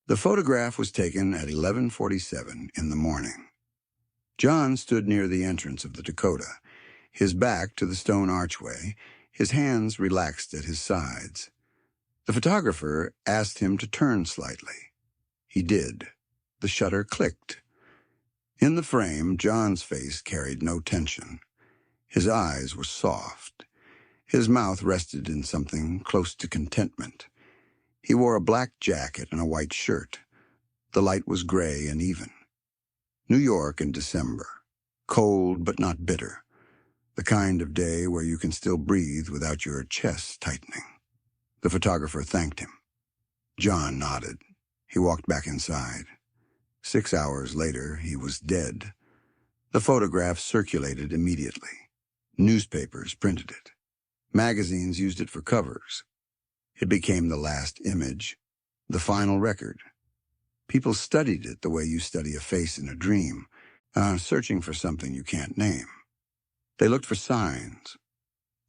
The photograph was taken at 11:47 in the morning. John stood near the entrance of the Dakota, his back to the stone archway, his hands relaxed at his sides. The photographer asked him to turn slightly. He did. The shutter clicked. In the frame, John's face carried no tension. His eyes were soft. His mouth rested in something close to contentment. He wore a black jacket and a white shirt. The light was gray and even. New York in December. Cold but not bitter. The kind of day where you can still breathe without your chest tightening. The photographer thanked him. John nodded. He walked back inside. 6 hours later, he was dead. The photograph circulated immediately. Newspapers printed it. Magazines used it for covers. It became the last image, the final record. People studied it the way you study a face in a dream, searching for something you can't name. They looked for signs,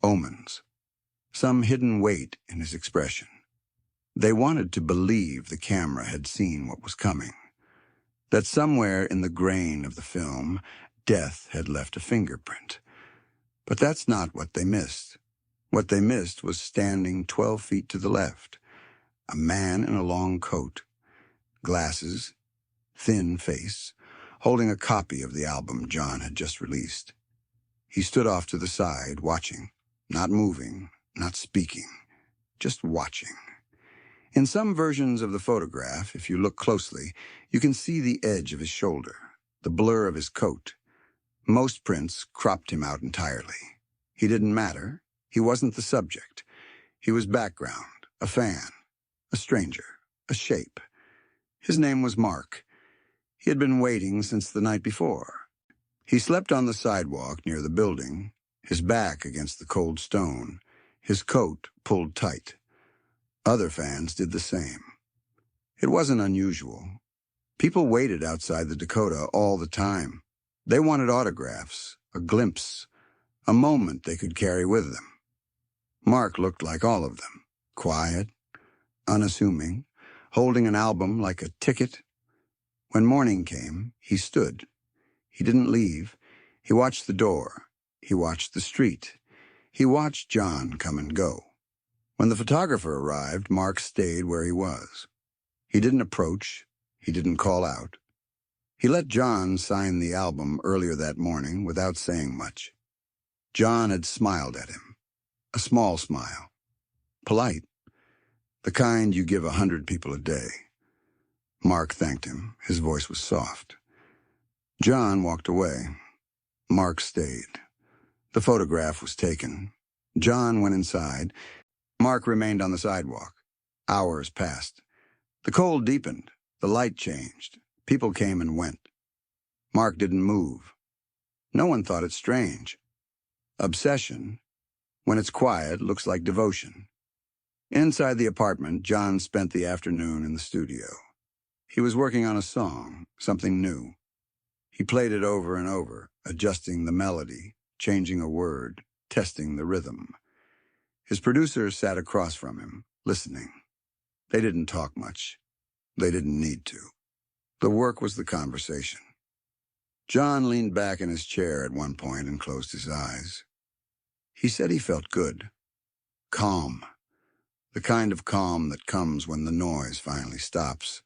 omens, some hidden weight in his expression. They wanted to believe the camera had seen what was coming, that somewhere in the grain of the film, death had left a fingerprint. But that's not what they missed. What they missed was standing 12 feet to the left, a man in a long coat, glasses, thin face, holding a copy of the album John had just released. He stood off to the side, watching, not moving, not speaking, just watching. In some versions of the photograph, if you look closely, you can see the edge of his shoulder, the blur of his coat. Most prints cropped him out entirely. He didn't matter. He wasn't the subject. He was background, a fan, a stranger, a shape. His name was Mark. He had been waiting since the night before. He slept on the sidewalk near the building, his back against the cold stone, his coat pulled tight. Other fans did the same. It wasn't unusual. People waited outside the Dakota all the time. They wanted autographs, a glimpse, a moment they could carry with them. Mark looked like all of them, quiet, unassuming, holding an album like a ticket. When morning came, he stood. He didn't leave. He watched the door. He watched the street. He watched John come and go. When the photographer arrived, Mark stayed where he was. He didn't approach. He didn't call out. He let John sign the album earlier that morning without saying much. John had smiled at him. A small smile. Polite. The kind you give 100 people a day. Mark thanked him. His voice was soft. John walked away. Mark stayed. The photograph was taken. John went inside. Mark remained on the sidewalk. Hours passed. The cold deepened. The light changed. People came and went. Mark didn't move. No one thought it strange. Obsession, when it's quiet, looks like devotion. Inside the apartment, John spent the afternoon in the studio. He was working on a song, something new. He played it over and over, adjusting the melody, changing a word, testing the rhythm. His producer sat across from him, listening. They didn't talk much. They didn't need to. The work was the conversation. John leaned back in his chair at one point and closed his eyes. He said he felt good. Calm. The kind of calm that comes when the noise finally stops.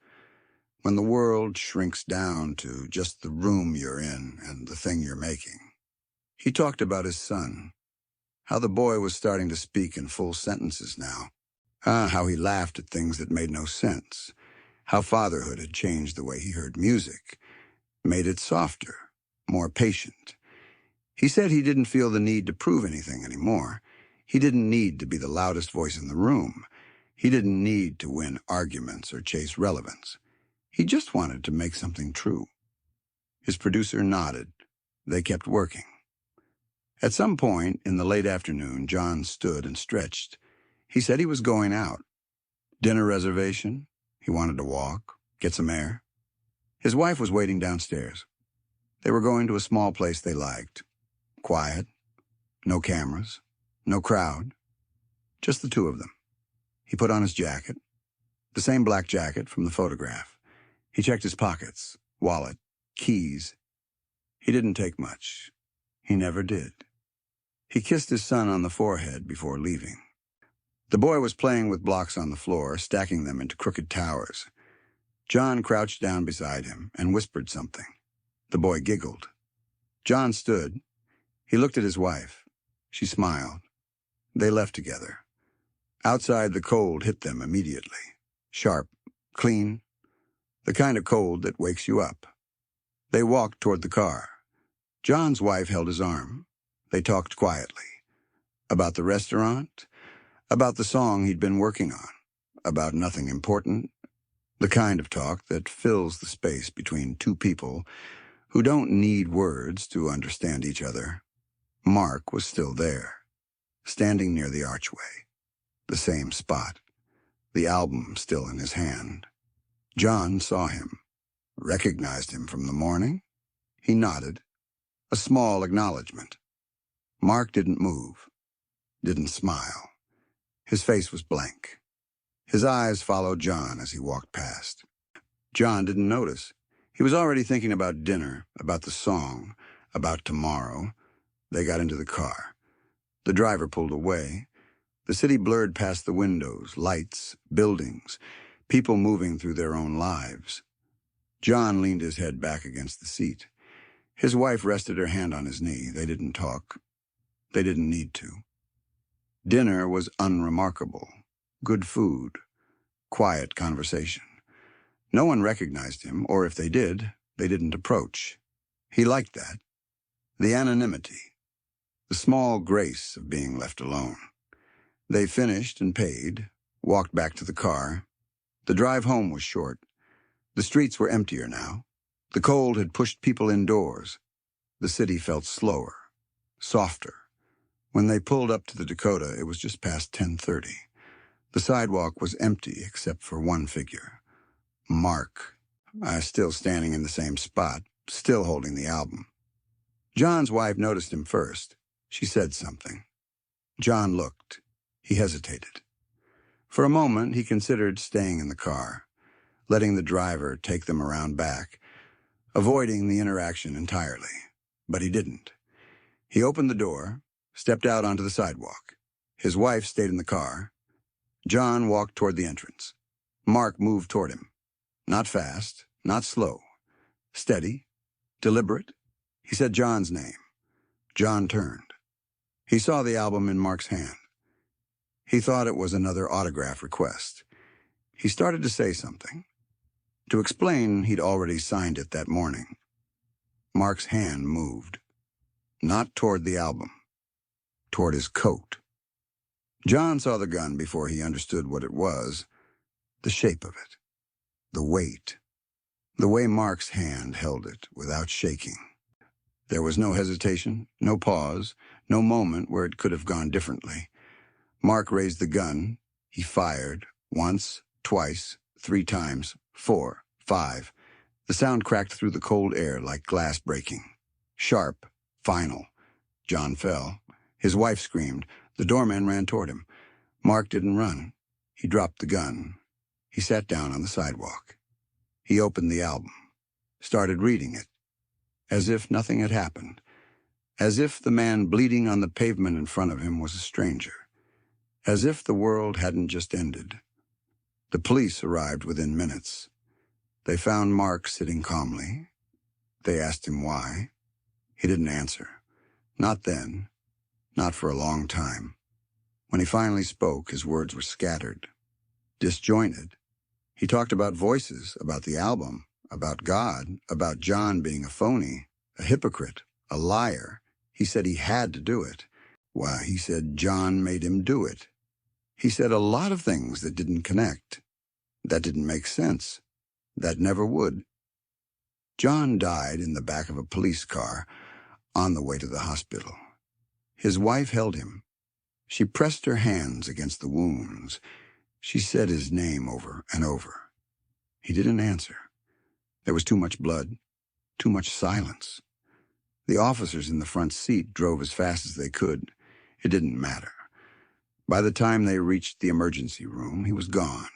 When the world shrinks down to just the room you're in and the thing you're making. He talked about his son. How the boy was starting to speak in full sentences now. How he laughed at things that made no sense. How fatherhood had changed the way he heard music. Made it softer, more patient. He said he didn't feel the need to prove anything anymore. He didn't need to be the loudest voice in the room. He didn't need to win arguments or chase relevance. He just wanted to make something true. His producer nodded. They kept working. At some point in the late afternoon, John stood and stretched. He said he was going out. Dinner reservation. He wanted to walk, get some air. His wife was waiting downstairs. They were going to a small place they liked. Quiet, no cameras, no crowd, just the two of them. He put on his jacket. The same black jacket from the photograph. He checked his pockets, wallet, keys. He didn't take much. He never did. He kissed his son on the forehead before leaving. The boy was playing with blocks on the floor, stacking them into crooked towers. John crouched down beside him and whispered something. The boy giggled. John stood. He looked at his wife. She smiled. They left together. Outside, the cold hit them immediately. Sharp, clean, the kind of cold that wakes you up. They walked toward the car. John's wife held his arm. They talked quietly. About the restaurant, about the song he'd been working on, about nothing important, the kind of talk that fills the space between two people who don't need words to understand each other. Mark was still there, standing near the archway, the same spot, the album still in his hand. John saw him, recognized him from the morning. He nodded, a small acknowledgement. Mark didn't move, didn't smile. His face was blank. His eyes followed John as he walked past. John didn't notice. He was already thinking about dinner, about the song, about tomorrow. They got into the car. The driver pulled away. The city blurred past the windows, lights, buildings, people moving through their own lives. John leaned his head back against the seat. His wife rested her hand on his knee. They didn't talk. They didn't need to. Dinner was unremarkable. Good food. Quiet conversation. No one recognized him, or if they did, they didn't approach. He liked that. The anonymity. The small grace of being left alone. They finished and paid, walked back to the car. The drive home was short. The streets were emptier now. The cold had pushed people indoors. The city felt slower, softer. When they pulled up to the Dakota, it was just past 10:30. The sidewalk was empty except for one figure. Mark, still standing in the same spot, still holding the album. John's wife noticed him first. She said something. John looked. He hesitated. For a moment, he considered staying in the car, letting the driver take them around back, avoiding the interaction entirely. But he didn't. He opened the door, stepped out onto the sidewalk. His wife stayed in the car. John walked toward the entrance. Mark moved toward him. Not fast, not slow. Steady, deliberate. He said John's name. John turned. He saw the album in Mark's hand. He thought it was another autograph request. He started to say something. To explain, he'd already signed it that morning. Mark's hand moved. Not toward the album. Toward his coat. John saw the gun before he understood what it was, the shape of it, the weight, the way Mark's hand held it without shaking. There was no hesitation, no pause, no moment where it could have gone differently. Mark raised the gun. He fired, once, twice, 3 times, 4, 5. The sound cracked through the cold air like glass breaking. Sharp, final. John fell. His wife screamed. The doorman ran toward him. Mark didn't run. He dropped the gun. He sat down on the sidewalk. He opened the album, started reading it, as if nothing had happened, as if the man bleeding on the pavement in front of him was a stranger, as if the world hadn't just ended. The police arrived within minutes. They found Mark sitting calmly. They asked him why. He didn't answer. Not then. Not for a long time. When he finally spoke, his words were scattered, disjointed. He talked about voices, about the album, about God, about John being a phony, a hypocrite, a liar. He said he had to do it. Why, he said John made him do it. He said a lot of things that didn't connect, that didn't make sense, that never would. John died in the back of a police car on the way to the hospital. His wife held him. She pressed her hands against the wounds. She said his name over and over. He didn't answer. There was too much blood, too much silence. The officers in the front seat drove as fast as they could. It didn't matter. By the time they reached the emergency room, he was gone.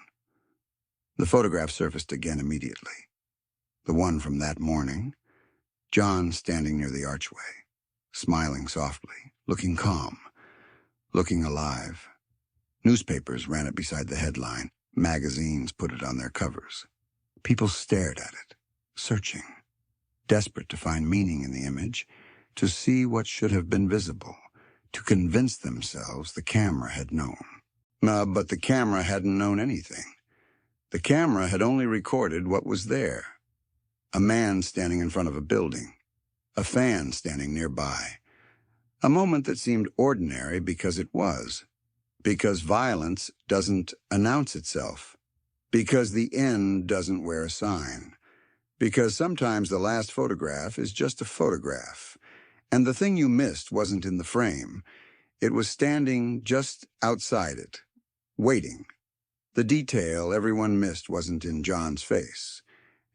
The photograph surfaced again immediately. The one from that morning, John standing near the archway, smiling softly, looking calm, looking alive. Newspapers ran it beside the headline. Magazines put it on their covers. People stared at it, searching, desperate to find meaning in the image, to see what should have been visible, to convince themselves the camera had known. But the camera hadn't known anything. The camera had only recorded what was there. A man standing in front of a building, a fan standing nearby. A moment that seemed ordinary because it was. Because violence doesn't announce itself. Because the end doesn't wear a sign. Because sometimes the last photograph is just a photograph. And the thing you missed wasn't in the frame. It was standing just outside it, waiting. The detail everyone missed wasn't in John's face.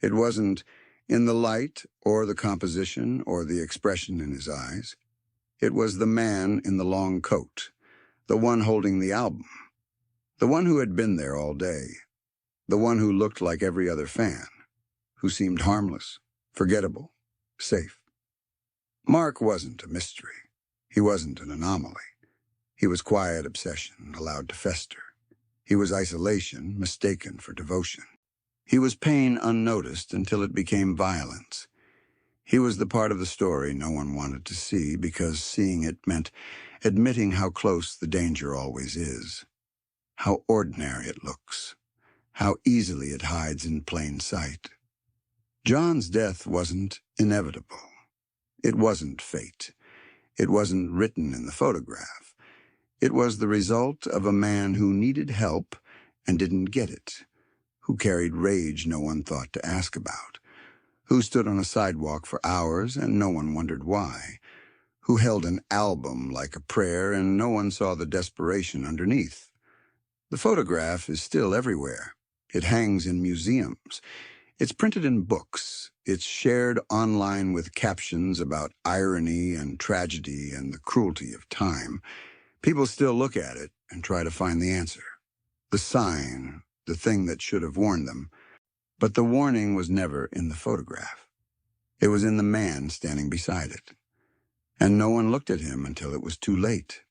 It wasn't in the light or the composition or the expression in his eyes. It was the man in the long coat, the one holding the album, the one who had been there all day, the one who looked like every other fan, who seemed harmless, forgettable, safe. Mark wasn't a mystery. He wasn't an anomaly. He was quiet obsession allowed to fester. He was isolation mistaken for devotion. He was pain unnoticed until it became violence. He was the part of the story no one wanted to see because seeing it meant admitting how close the danger always is, how ordinary it looks, how easily it hides in plain sight. John's death wasn't inevitable. It wasn't fate. It wasn't written in the photograph. It was the result of a man who needed help and didn't get it, who carried rage no one thought to ask about, who stood on a sidewalk for hours and no one wondered why, who held an album like a prayer and no one saw the desperation underneath. The photograph is still everywhere. It hangs in museums. It's printed in books. It's shared online with captions about irony and tragedy and the cruelty of time. People still look at it and try to find the answer, the sign, the thing that should have warned them. But the warning was never in the photograph. It was in the man standing beside it. And no one looked at him until it was too late.